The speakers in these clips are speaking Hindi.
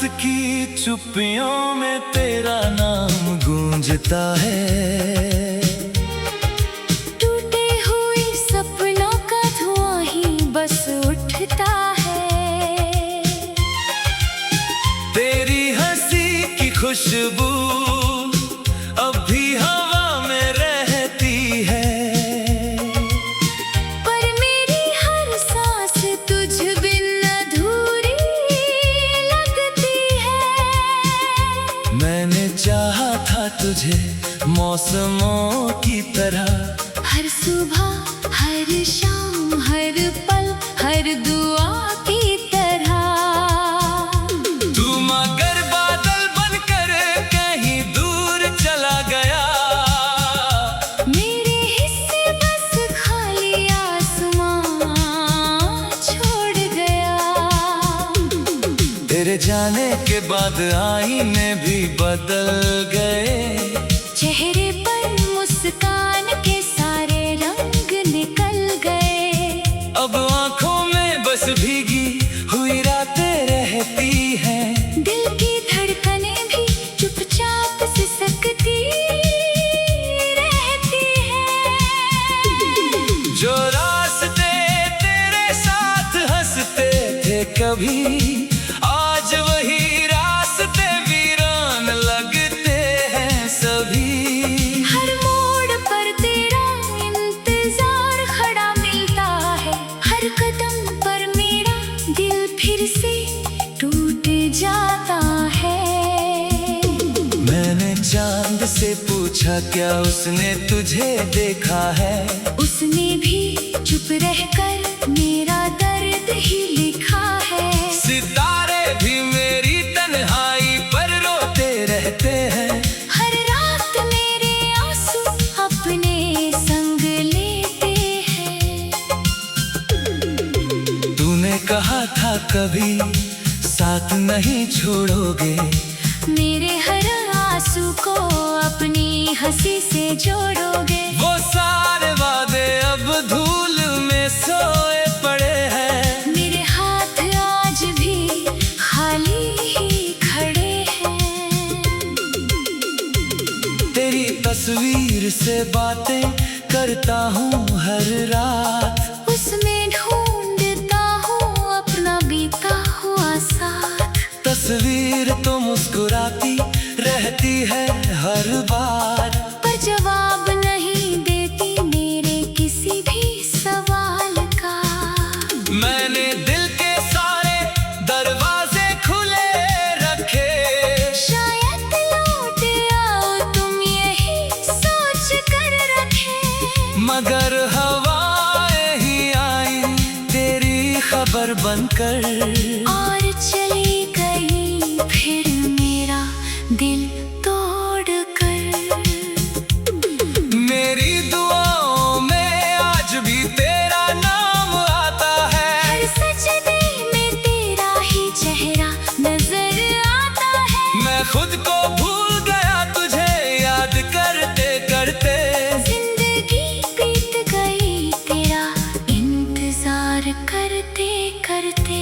रात की चुप्पियों में तेरा नाम गूंजता है। टूटे हुए सपनों का धुआं ही बस उठता है। तेरी हंसी की खुशबू अब भी हवा में रहती है। पर मेरी हर सांस तुझ बिन अधूरी लगती है। मैंने चाहा था तुझे मौसमों की तरह, हर सुबह, हर शाम, हर पल, हर दुआ की तरह। तू मगर बादल बनकर कहीं दूर चला गया। मेरे हिस्से बस खाली आसमां छोड़ गया। तेरे जाने के बाद आईने भी बदल गए। चेहरे पर मुस्कान के सारे रंग निकल गए। अब आंखों में बस भीगी हुई रातें रहती हैं। दिल की धड़कनें भी चुपचाप सिसकती रहती हैं। जो रास्ते तेरे साथ हंसते थे कभी, आज वही रास्ते वीरान लगते हैं सभी। हर मोड़ पर तेरा इंतजार खड़ा मिलता है। हर कदम पर मेरा दिल फिर से टूट जाता है। मैंने चांद से पूछा क्या उसने तुझे देखा है। उसने भी चुप रहकर मेरा दर्द ही लिखा है। सितारे भी मेरी तन्हाई पर रोते रहते हैं। हर रात मेरे आंसू अपने संग लेते हैं। तूने कहा था कभी साथ नहीं छोड़ोगे। मेरे हर आंसू को अपनी हंसी से जोड़ोगे। वो सारे वादे अब धूल में सोए पड़े हैं। मेरे हाथ आज भी खाली ही खड़े हैं। तेरी तस्वीर से बातें करता हूँ हर रात। उसमें ढूंढता हूँ अपना बीता हुआ साथ। तस्वीर तो मुस्कुराती रहती है हर बार, पर जवाब नहीं देती मेरे किसी भी सवाल का। मैंने दिल के सारे दरवाजे खुले रखे। शायद लौट आओ तुम यही सोच कर रखे। मगर हवाएं ही आई तेरी खबर बनकर, और चली गई फिर मेरा दिल तोड़ कर। मेरी दुआओं में आज भी तेरा नाम आता है। हर सजदे में तेरा ही चेहरा नजर आता है। मैं खुद को भूल गया तुझे याद करते करते। जिंदगी बीत गई तेरा इंतजार करते करते।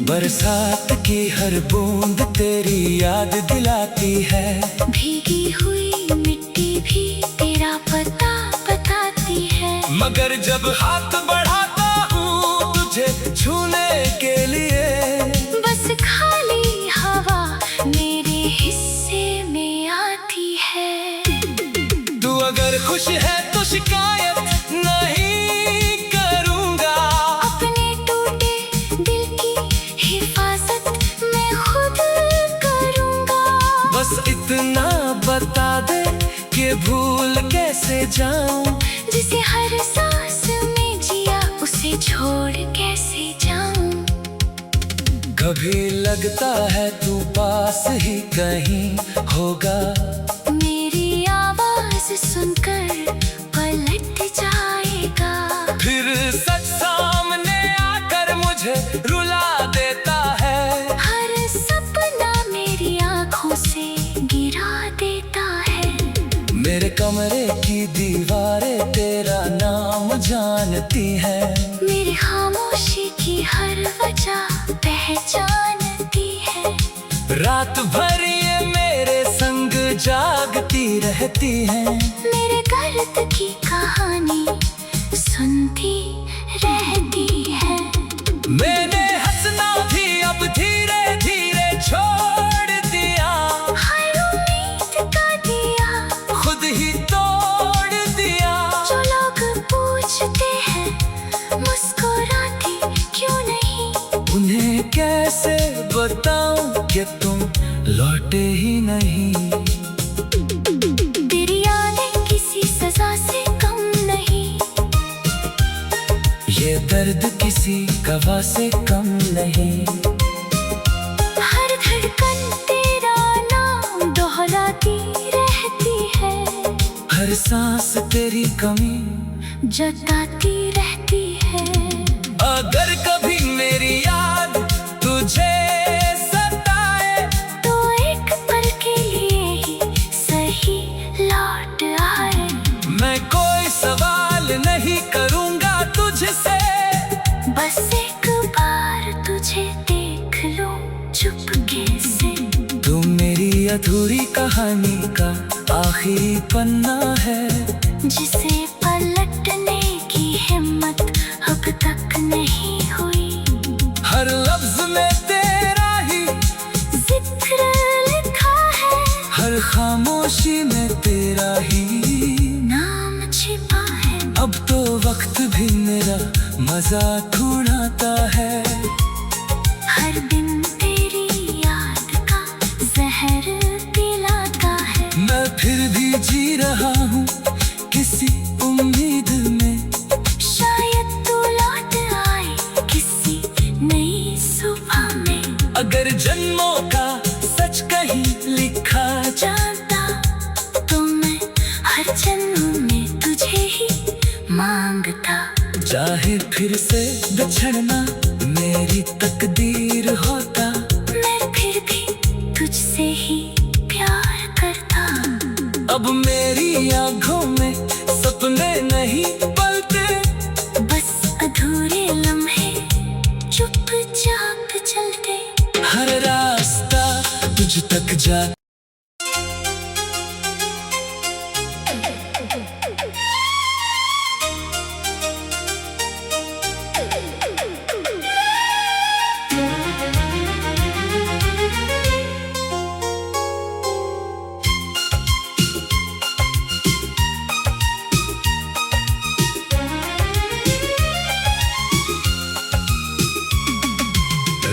बरसात की हर बूंद तेरी याद दिलाती है। भीगी हुई मिट्टी भी तेरा पता बताती है। मगर जब हाथ बढ़ाता हूँ तुझे छूने के लिए, बस खाली हवा मेरे हिस्से में आती है। तू अगर खुश है तो शिकायत नहीं करूँगा। अपने टूटे दिल की हिफाजत मैं खुद करूँगा। बस इतना बता दे कि भूल कैसे जाऊं। जिसे हर सांस में जिया उसे छोड़ कैसे जाऊं। कभी लगता है तू पास ही कहीं होगा। मेरी आवाज सुनकर पलट जाएगा। फिर सच सामने आकर मुझे रुला देता है। हर सपना मेरी आंखों से गिरा देता है। मेरे कमरे की दीवारें तेरा नाम जानती हैं। मेरी खामोशी की हर वजह पहचानती रात भर ये मेरे संग जागती रहती है। मेरे दर्द की कहानी सुनती रहती है। मैंने हंसना भी अब धीरे धीरे छोड़ दिया। हर उम्मीद का दिया खुद ही तोड़ दिया। जो लोग पूछते हैं मुस्कुराती क्यों नहीं, उन्हें कैसे बताऊं कि तुम लौटे ही नहीं। तेरी यादें किसी सजा से कम नहीं, ये दर्द किसी गवाह से कम नहीं। हर धड़कन तेरा नाम दोहराती रहती है। हर सांस तेरी कमी जताती रहती है। अगर कभी मेरी याद तुझे सताए तो एक पल के लिए ही सही लौट आए। मैं कोई सवाल नहीं करूंगा तुझसे। बस एक बार तुझे देख लो चुपके से। तू मेरी अधूरी कहानी का आखिरी पन्ना है, जिसे पलटने की हिम्मत अब तक नहीं हुई। हर लफ्ज में तेरा ही जिक्र लिखा है, हर खामोशी में तेरा ही नाम छिपा है। अब तो वक्त भी मेरा मजाक उड़ाता है। हर दिन तेरी याद का जहर पिलाता है। मैं फिर भी जी रहा हूँ किसी उम्मीद में। शायद तू लौट आए किसी नई सुबह में। अगर जन्मों का सच कहीं लिखा जानता तो मैं हर जन्म में तुझे ही मांगता। चाहे फिर से बिछड़ना मेरी तकदीर होता, मैं फिर भी तुझसे ही प्यार करता। अब मेरी आंखों में सपने नहीं पलते, बस अधूरे लम्हे चुपचाप चलते। हर रास्ता तुझ तक जा।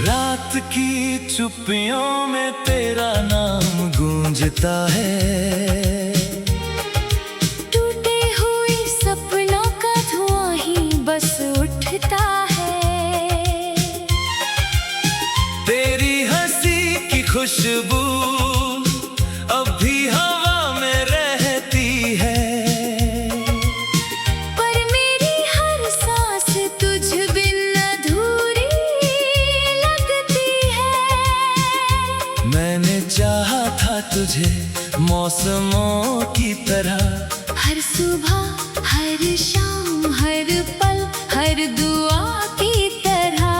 रात की चुप्पियों में तेरा नाम गूंजता है। टूटे हुए सपनों का धुआं ही बस उठता है। तेरी हंसी की खुशबू अब भी हवा में रहती है। पर मेरी हर सांस तुझ बिन अधूरी लगती है। मैंने चाहा था तुझे मौसमों की तरह। हर सुबह हर शाम हर पल हर दुआ की तरह।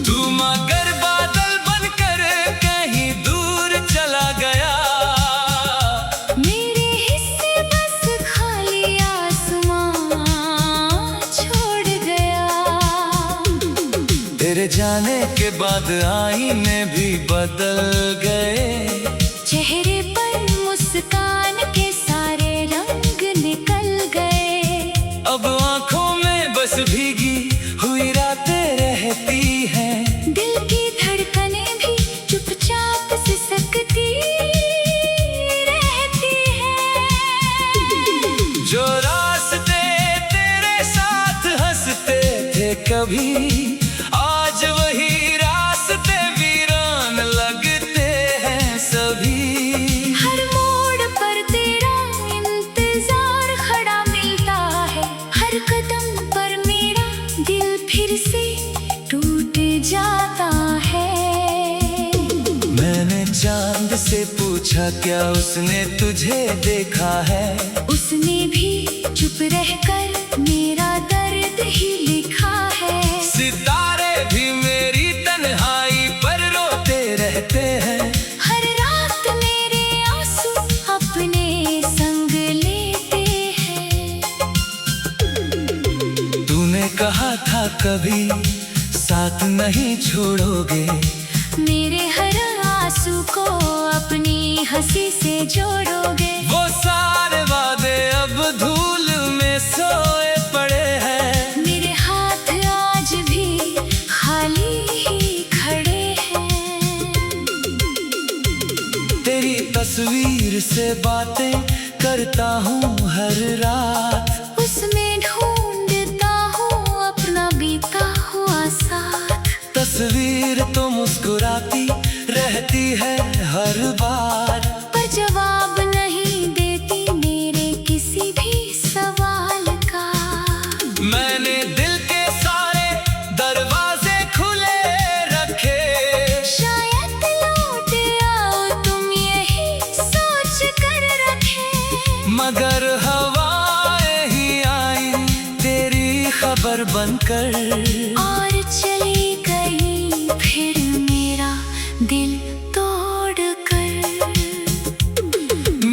तू मगर बादल बनकर कहीं दूर चला गया। मेरे हिस्से बस खाली आसमां छोड़ गया। तेरे जाने के बाद आईने भी बदल गए। चेहरे पर मुस्कान के सारे रंग निकल गए। अब आंखों में बस भीगी हुई रातें रहती हैं। दिल की धड़कनें भी चुपचाप सिसकती रहती हैं। जो रास्ते तेरे साथ हंसते थे कभी, आज वही रास्ते वीरान लगते हैं सभी। हर मोड़ पर तेरा इंतजार खड़ा मिलता है। हर कदम पर मेरा दिल फिर से टूट जाता है। मैंने चांद से पूछा क्या उसने तुझे देखा है। उसने भी चुप रहकर मेरा दर्द ही लिखा है। सितारे भी मेरी तन्हाई पर रोते रहे। कभी साथ नहीं छोड़ोगे। मेरे हर आंसू को अपनी हंसी से जोड़ोगे। वो सारे वादे अब धूल में सोए पड़े हैं। मेरे हाथ आज भी खाली ही खड़े हैं। तेरी तस्वीर से बातें करता हूँ हर रात, उसमें ढूंढता हूँ अपना बीता हुआ साथ। तस्वीर तो मुस्कुराती रहती है हर बार, पर जवाब नहीं देती मेरे किसी भी सवाल का। मैंने दिल के सारे दरवाजे खुले रखे, शायद लौट आओ तुम यही सोच कर रखे। मगर हवाएं ही आई तेरी खबर बनकर, और चली गई फिर मेरा दिल तोड़ कर।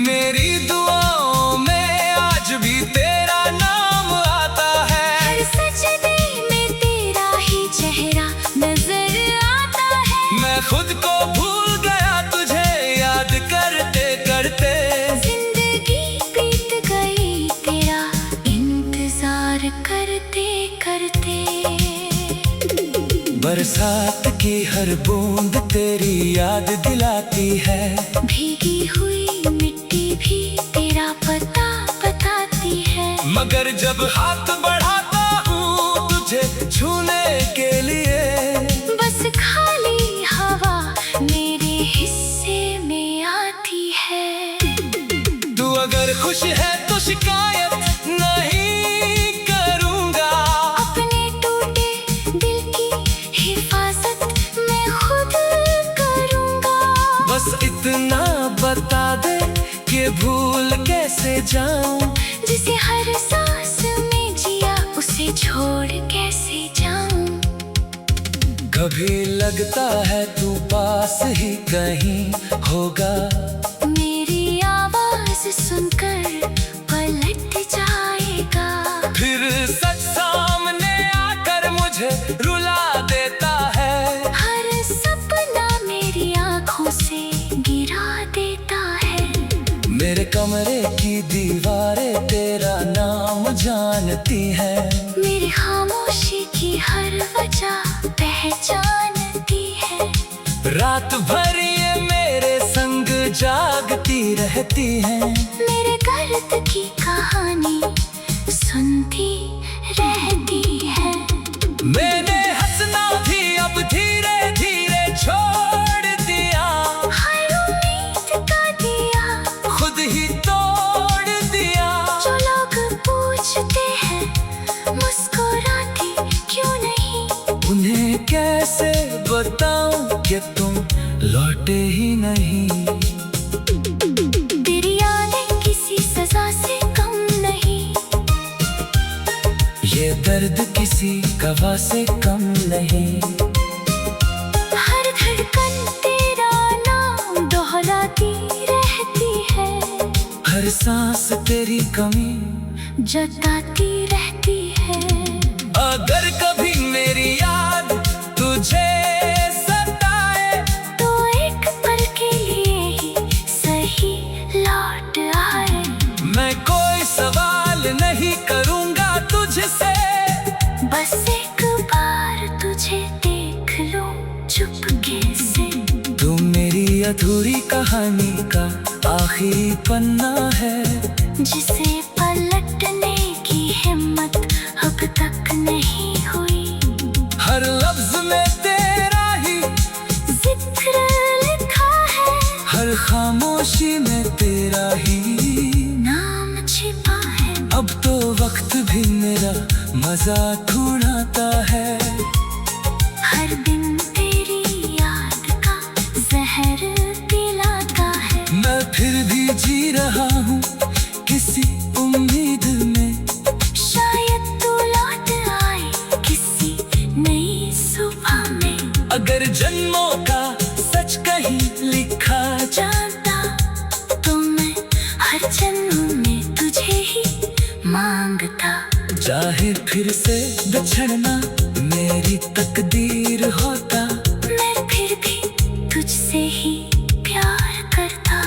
मेरी दुआओं में आज भी तेरा नाम आता है। हर सजदे में तेरा ही चेहरा नजर आता है। मैं खुद को भूल गया तुझे याद करते करते। जिंदगी बीत गई तेरा इंतजार करते करते। बरसात की हर बूंद तेरी याद दिलाती है। भीगी हुई मिट्टी भी तेरा पता बताती है। मगर जब हाथ बढ़ाता हूँ तुझे छूने के लिए, बस खाली हवा मेरे हिस्से में आती है। तू अगर खुश है तो शिकायत नहीं करूँगा। अपने टूटे दिल की हिफाजत मैं खुद करूँगा। बस इतना बता दे कि भूल कैसे जाऊं। जिसे हर सांस में जिया उसे छोड़ कैसे जाऊं। कभी लगता है तू पास ही कहीं होगा, मेरी आवाज सुनकर पलट जाएगा। फिर सच सामने आकर मुझे रुला देता है। हर सपना मेरी आंखों से गिरा देता है। मेरे कमरे की दीवारें तेरा नाम जानती है। मेरी खामोशी की हर वजह पहचानती है। रात भर ये मेरे संग जागती रहती है। मेरे दर्द की कहानी सुनती रहती है। मैंने हंसना भी अब धीरे धीरे छोड़ दिया। हर उम्मीद का दिया खुद ही तोड़ दिया। जो लोग पूछते हैं मुस्कुराते क्यों नहीं, उन्हें कैसे बताऊं कि तुम लौटे ही नहीं। तेरी यादें किसी सजा से कम नहीं। ये दर्द किसी गवाह से कम नहीं। हर धड़कन तेरा नाम दोहराती रहती है। हर सांस तेरी कमी जताती रहती है। अगर कभी मेरी याद तुझे सताए तो एक पल के लिए ही सही लौट आए। मैं कोई सवाल नहीं करूँगा तुझसे। बस एक बार तुझे देख लूं चुपके से। तू मेरी अधूरी कहानी का आखिरी पन्ना है, जिसे पलटने की हिम्मत अब तक नहीं हुई। हर लफ्ज में तेरा ही जिक्र लिखा है। हर खामोशी में तेरा ही नाम छिपा है। अब तो वक्त भी मेरा मजाक उड़ाता है। हर दिन तेरी याद का जहर पिलाता है। मैं फिर भी जी रहा हूँ किसी उम्मीद में। शायद तू लौट आए किसी नई सुबह में। अगर जन्मों का सच कहीं लिखा जाता तो मैं हर जन्म में तुझे ही मांगता। चाहे फिर से बिछड़ना मेरी तकदीर होता, मैं फिर भी तुझसे ही प्यार करता।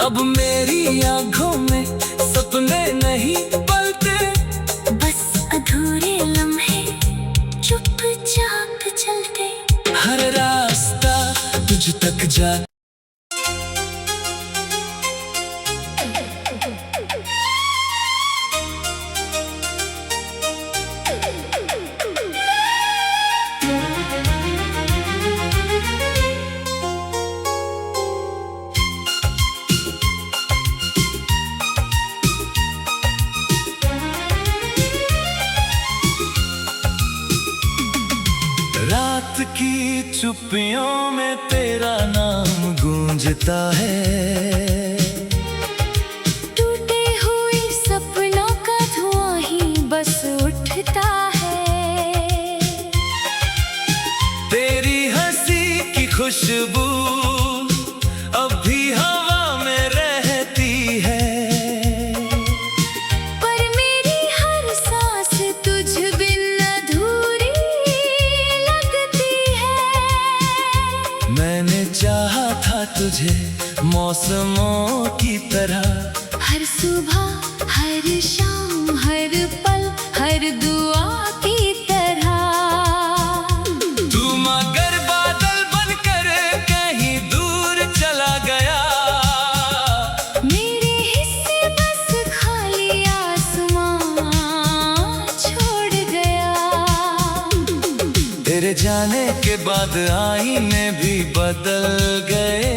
अब मेरी आंखों में सपने नहीं पलते, बस अधूरे लम्हे चुपचाप चलते। हर रास्ता तुझ तक जा। रात की चुप्पियों में तेरा नाम गूंजता है, टूटे हुए सपनों का धुआं ही बस उठता है। तेरी हंसी की खुशबू अब भी हवा में रहती है, पर मेरी हर सांस तुझ बिन अधूरी लगती है। मैंने चाहा था तुझे मौसमों की तरह, हर सुबह हर शाम हर पल हर दुआ की तरह। तू मगर बादल बनकर कहीं दूर चला गया, मेरे हिस्से बस खाली आसमां छोड़ गया। तेरे जाने के बाद आईने भी बदल गए,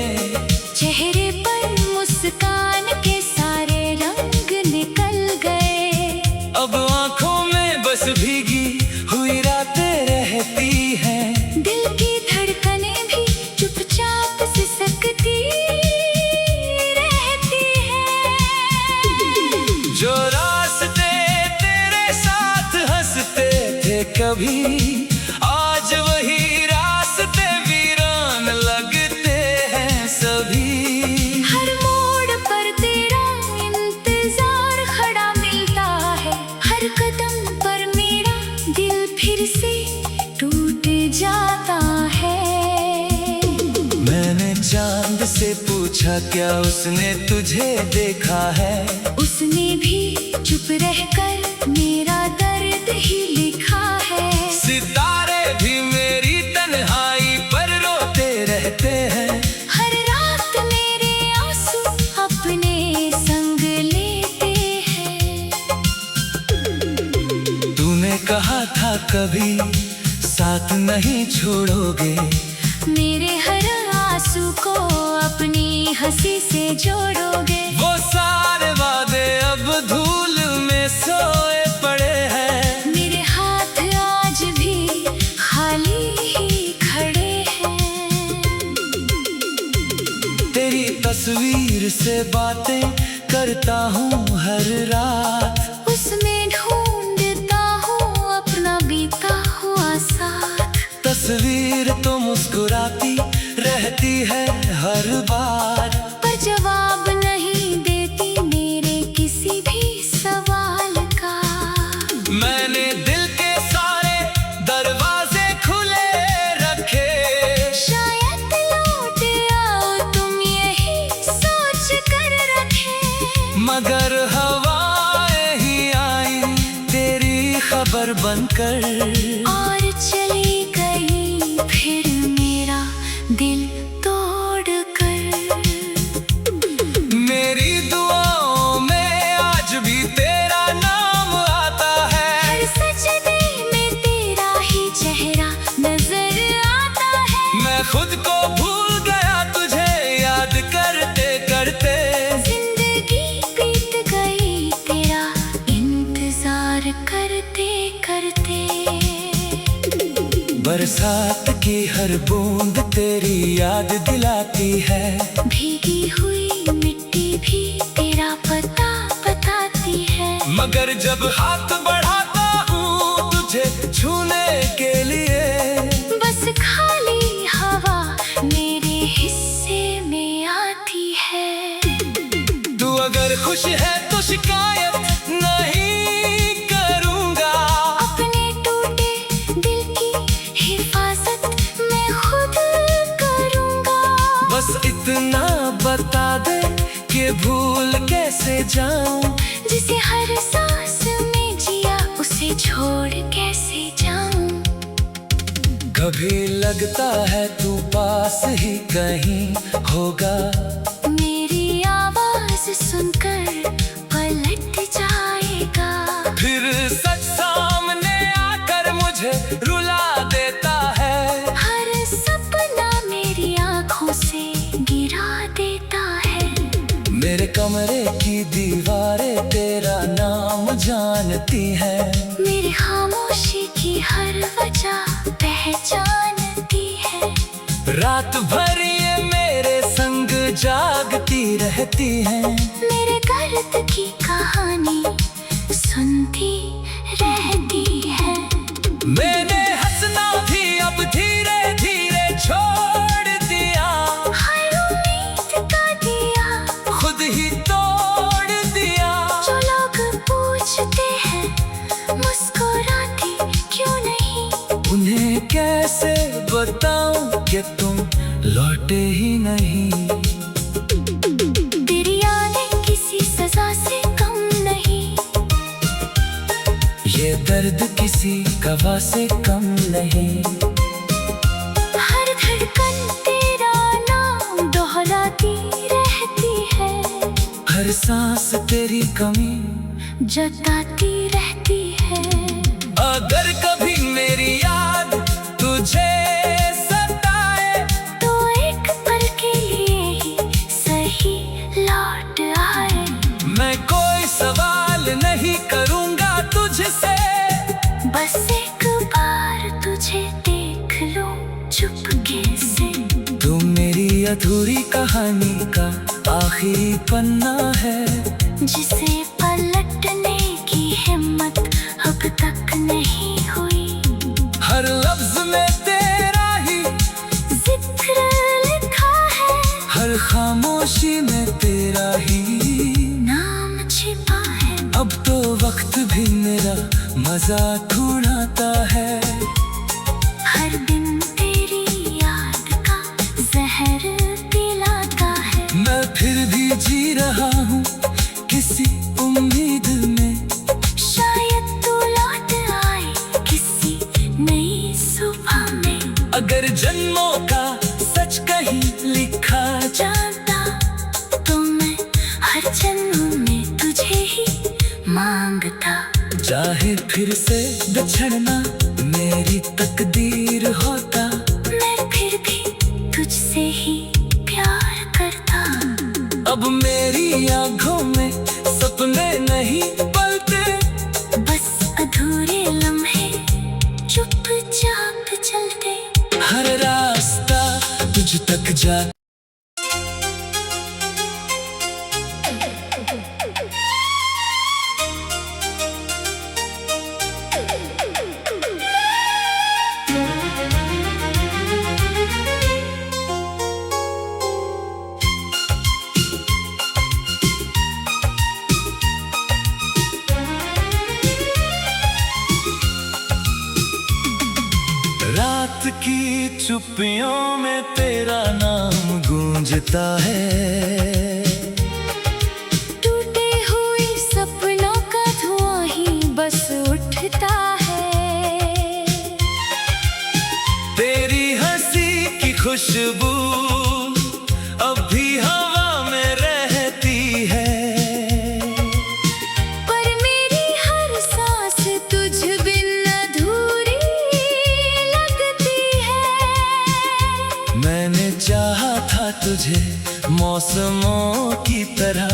चेहरे पर मुस्कान के सारे रंग निकल गए। अब आंखों में बस भीगी हुई रातें रहती हैं, दिल की धड़कनें भी चुपचाप सिसकती रहती है। जो रास्ते तेरे साथ हंसते थे कभी, आज वही रास्ते वीरान लगते हैं सभी। हर मोड़ पर तेरा इंतजार खड़ा मिलता है, हर कदम पर मेरा दिल फिर से टूट जाता है। मैंने चांद से पूछा क्या उसने तुझे देखा है, उसने भी चुप रहकर मेरा दर्द ही लिखा है। सितारे भी मेरी तन्हाई पर रोते रहते हैं, हर रात मेरे आंसू अपने संग लेते हैं। तूने कहा था कभी साथ नहीं छोड़ोगे, मेरे हर आंसू को अपनी हंसी से जोड़ोगे। वो सारे वादे अब धूल में सोए पड़े हैं, मेरे हाथ आज भी खाली ही खड़े हैं। तेरी तस्वीर से बातें करता हूँ हर रात, उसमें ढूंढता हूँ अपना बीता हुआ साथ। तस्वीर तो मुस्कुराती रहती है हर बार, पर जवाब नहीं देती मेरे किसी भी सवाल का। मैंने दिल के सारे दरवाजे खुले रखे, शायद लौट आओ तुम यही सोच कर रखे। मगर हवाएं ही आई तेरी खबर बनकर, और चली गई फिर मेरा दिल तोड़ कर। मेरी दुआओं में आज भी तेरा नाम आता है, हर सजदे में तेरा ही चेहरा नजर आता है। मैं खुद को भूल गया तुझे याद करते करते। जिंदगी बीत गई तेरा इंतजार करते करते। बरसात की हर बूंद तेरी याद दिलाती है, भीगी हुई मिट्टी भी तेरा पता बताती है। मगर जब हाथ बढ़ाता हूँ तुझे छूने के लिए, बस खाली हवा मेरे हिस्से में आती है। तू अगर खुश है तो शिकायत नहीं करूँगा, अपने टूटे दिल की ये भूल कैसे जाऊं, जिसे हर सांस में जिया उसे छोड़ कैसे जाऊं। कभी लगता है तू पास ही कहीं होगा, मेरी आवाज सुनकर पलट जाएगा। फिर सच सामने आकर मुझे रुला देता है, हर सपना मेरी आंखों से गिरा देता है। मेरे कमरे की दीवारें तेरा नाम जानती है, मेरी खामोशी की हर वजह पहचानती है। रात भर ये मेरे संग जागती रहती है, मेरे दर्द की कहानी सुनती रहती है। मैंने हंसना भी अब धीरे धीरे छोड़ दिया, हर उम्मीद का दिया खुद ही तोड़ दिया। जो लोग पूछते हैं मुस्कुराती क्यों नहीं, उन्हें कैसे बताऊं कि तुम लौटे ही नहीं। तेरी यादें किसी सजा से कम नहीं, ये दर्द किसी गवाह से कम नहीं। हर धड़कन तेरा नाम दोहराती रहती है, हर सांस तेरी कमी जताती रहती है। अगर कभी मेरी याद तुझे सताए, तो एक पल के लिए ही सही लौट आए। मैं कोई सवाल नहीं करूंगा तुझसे, बस एक बार तुझे देख लूं चुपके से। तू मेरी अधूरी कहानी का आखिरी पन्ना है, जिसे पलटने की हिम्मत अब तक नहीं हुई। हर लफ्ज में तेरा ही जिक्र लिखा है, हर खामोशी में तेरा ही नाम छिपा है। अब तो वक्त भी मेरा मजाक उड़ाता है, हर दिन तेरी याद का जहर पिलाता है। मैं फिर भी जी रहा हूँ किसी उम्मीद में, शायद तू लौट आए किसी नई सुबह में। अगर जन्मों का सच कहीं लिखा जानता तो मैं हर जन्म में तुझे ही मांगता। चाहे फिर से बिछड़ना मेरी तकदीर होता, मैं फिर भी तुझसे ही प्यार करता। अब मेरी आंखों में सपने नहीं पलते, बस अधूरे लम्हे चुपचाप चलते। हर रास्ता तुझ तक जा। रात की चुप्पियों में तेरा नाम गूंजता है, टूटे हुए सपनों का धुआं ही बस उठता है। तेरी हंसी की खुशबू अब भी हवा में रहती है, पर मेरी हर सांस तुझ बिन अधूरी लगती है। मैंने चाहा था तुझे मौसमों की तरह,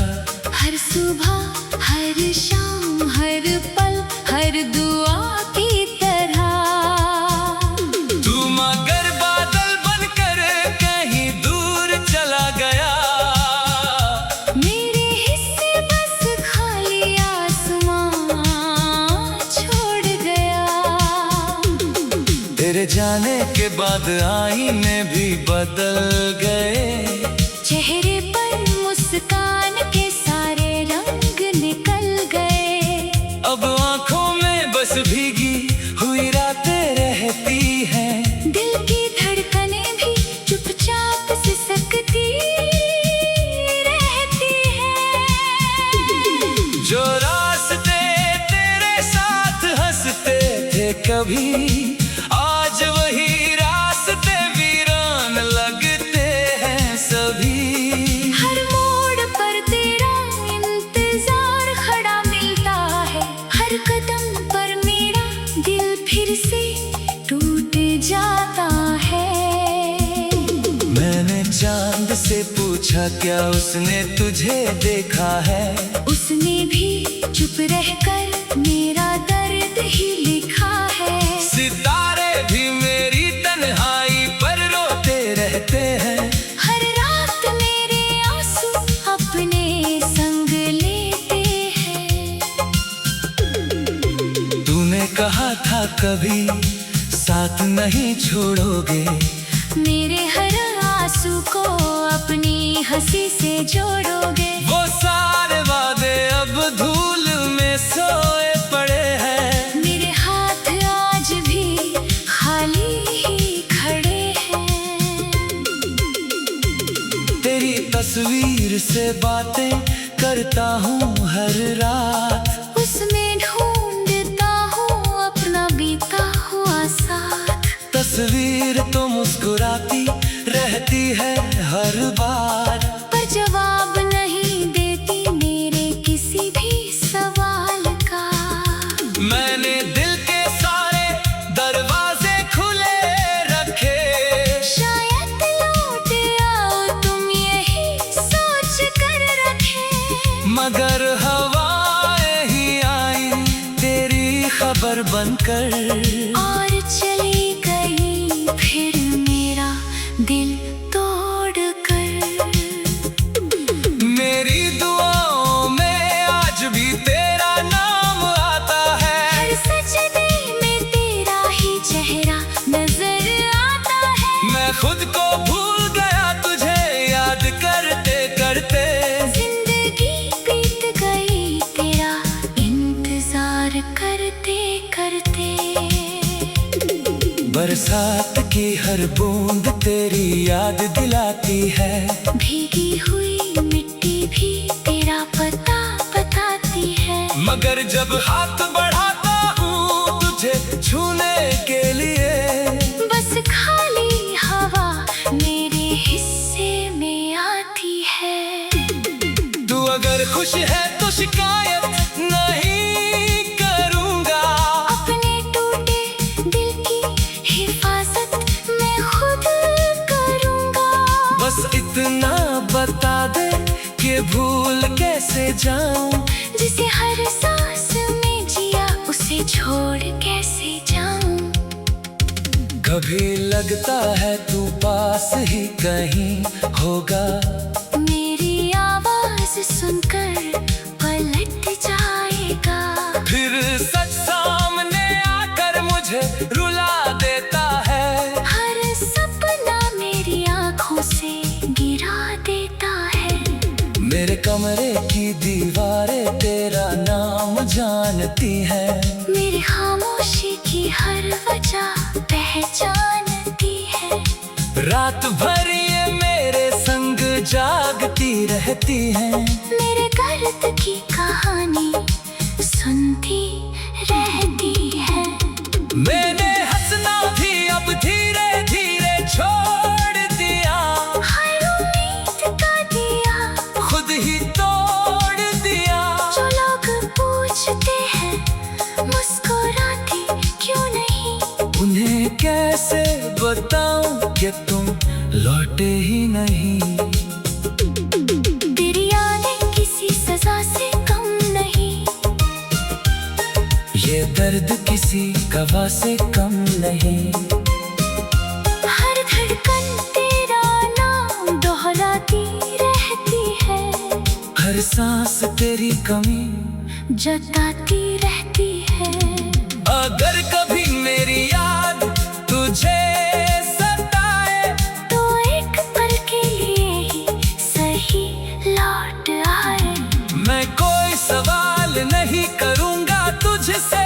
हर सुबह हर शाम हर पल हर दुआ की तरह। तू मगर बादल बनकर कहीं दूर चला गया, मेरे हिस्से बस खाली आसमां छोड़ गया। तेरे जाने के बाद आईने भी बदल गए, चेहरे पर मुस्कान के सारे रंग निकल गए। अब आंखों में बस भीगी हुई रातें रहती हैं, दिल की धड़कनें भी चुपचाप सिसकती रहती है। कभी, आज वही रास्ते वीरान लगते हैं सभी। हर मोड़ पर तेरा इंतजार खड़ा मिलता है, हर कदम पर मेरा दिल फिर से टूट जाता है। मैंने चांद से पूछा क्या उसने तुझे देखा है, उसने भी चुप रहकर मेरा दर्द ही लिखा है। सितारे भी मेरी तन्हाई पर रोते रहते हैं, हर रात मेरे आंसू अपने संग लेते हैं। तूने कहा था कभी साथ नहीं छोड़ोगे, मेरे हर आंसू को अपनी हंसी से जोड़ोगे। वो सारे वादे अब धूल में सोए पड़े हैं, मेरे हाथ आज भी खाली ही खड़े हैं। तेरी तस्वीर से बातें करता हूँ हर रात, उसमें ढूंढता हूँ अपना बीता हुआ साथ। तस्वीर तो मुस्कुराती रहती है हर बार, पर जवाब नहीं देती मेरे किसी भी सवाल का। मैंने दिल के सारे दरवाजे खुले रखे, शायद लौट आओ तुम यही सोच कर रखे। मगर हवाएं ही आई तेरी खबर बनकर, और चली गई फिर मेरा दिल तोड़ कर। मेरी दुआओं में आज भी तेरा नाम आता है, हर सजदे में तेरा ही चेहरा नजर आता है। मैं खुद को भूल गया तुझे याद करते करते। जिंदगी बीत गई तेरा इंतजार करते करते। बरसात की हर बूंद तेरी याद दिलाती है, भीगी हुई मिट्टी भी तेरा पता बताती है। मगर जब हाथ बढ़ाता हूँ तुझे छूने के लिए, बस खाली हवा मेरे हिस्से में आती है। तू अगर खुश है तो शिकायत नहीं करूँगा, अपने टूटे दिल की हिफाजत मैं खुद करूँगा। बस इतना बता दे कि भूल कैसे जाऊं, जिसे हर सांस में जिया उसे छोड़ कैसे जाऊं। कभी लगता है तू पास ही कहीं होगा, मेरी आवाज सुनकर पलट जाएगा। फिर सच सामने आकर मुझे रुला देता है, हर सपना मेरी आंखों से गिरा देता है। मेरे कमरे की दीवारें तेरा नाम जानती है, मेरी खामोशी की हर वजह पहचानती है। रात भर ये मेरे संग जागती रहती है, मेरे दर्द की कहानी सुनती रहती है। मैंने हंसना भी अब धीरे धीरे छोड़ दिया, हर उम्मीद का दिया खुद ही तोड़ दिया। जो लोग पूछते हैं मुस्कुराती क्यों नहीं, उन्हें कैसे बताऊं कि तुम लौटे ही नहीं। तेरी यादें किसी सजा से कम नहीं, ये दर्द किसी गवाह से कम नहीं। हर धड़कन तेरा नाम दोहराती रहती है। हर सांस तेरी कमी जताती रहती है। अगर कभी मेरी याद तुझे सताए, तो एक पल के लिए ही सही लौट आए। मैं कोई सवाल नहीं करूंगा तुझसे,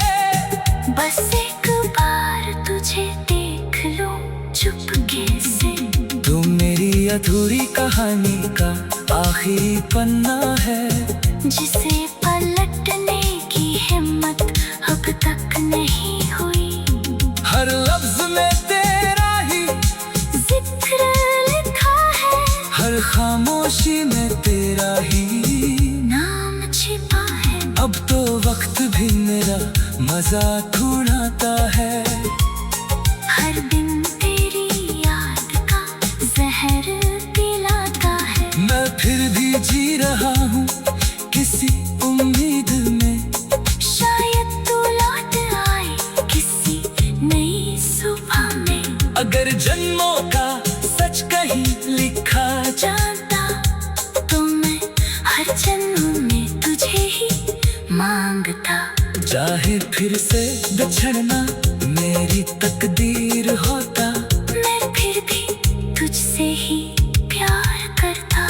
बस एक बार तुझे देख लूं चुपके से। तू मेरी अधूरी कहानी का आखिरी पन्ना है, जिसे पलटने की हिम्मत अब तक नहीं हुई। हर लफ्ज में तेरा ही जिक्र लिखा है, हर खामोशी में तेरा ही नाम छिपा है। अब तो वक्त भी मेरा मजाक उड़ाता है। हर दिन तेरी याद का जहर पिलाता है। मैं फिर भी जी रहा हूँ किसी उम्मीद में, शायद तू लौट आए किसी नई सुबह में। अगर जन्मों का सच कहीं लिखा जानता तो मैं हर जन्म में तुझे ही मांगता। चाहे फिर से बिछड़ना मेरी तकदीर होता, मैं फिर भी तुझसे ही प्यार करता।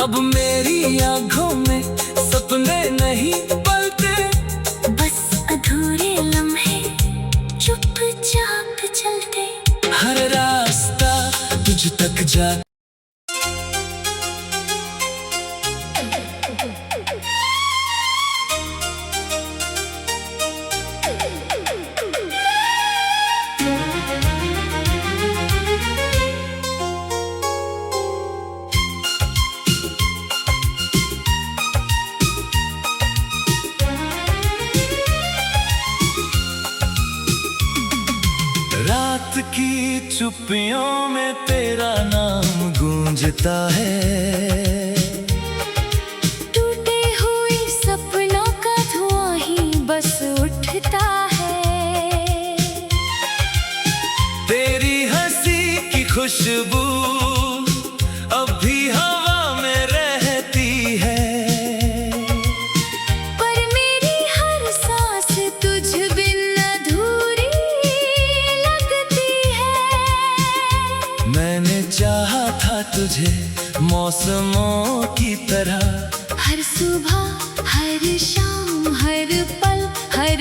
अब मेरी आंखों में सपने नहीं पलते, बस अधूरे लम्हे चुपचाप चलते। हर रास्ता तुझ तक जा। रात की चुप्पियों में तेरा नाम गूंजता है। टूटे हुए सपनों का धुआं ही बस उठता है। तेरी हंसी की खुशबू अब भी हवा में रहती है। पर मेरी हर सांस तुझ बिन अधूरी लगती है। मैंने चाहा था तुझे मौसमों की तरह, हर सुबह हर शाम हर पल हर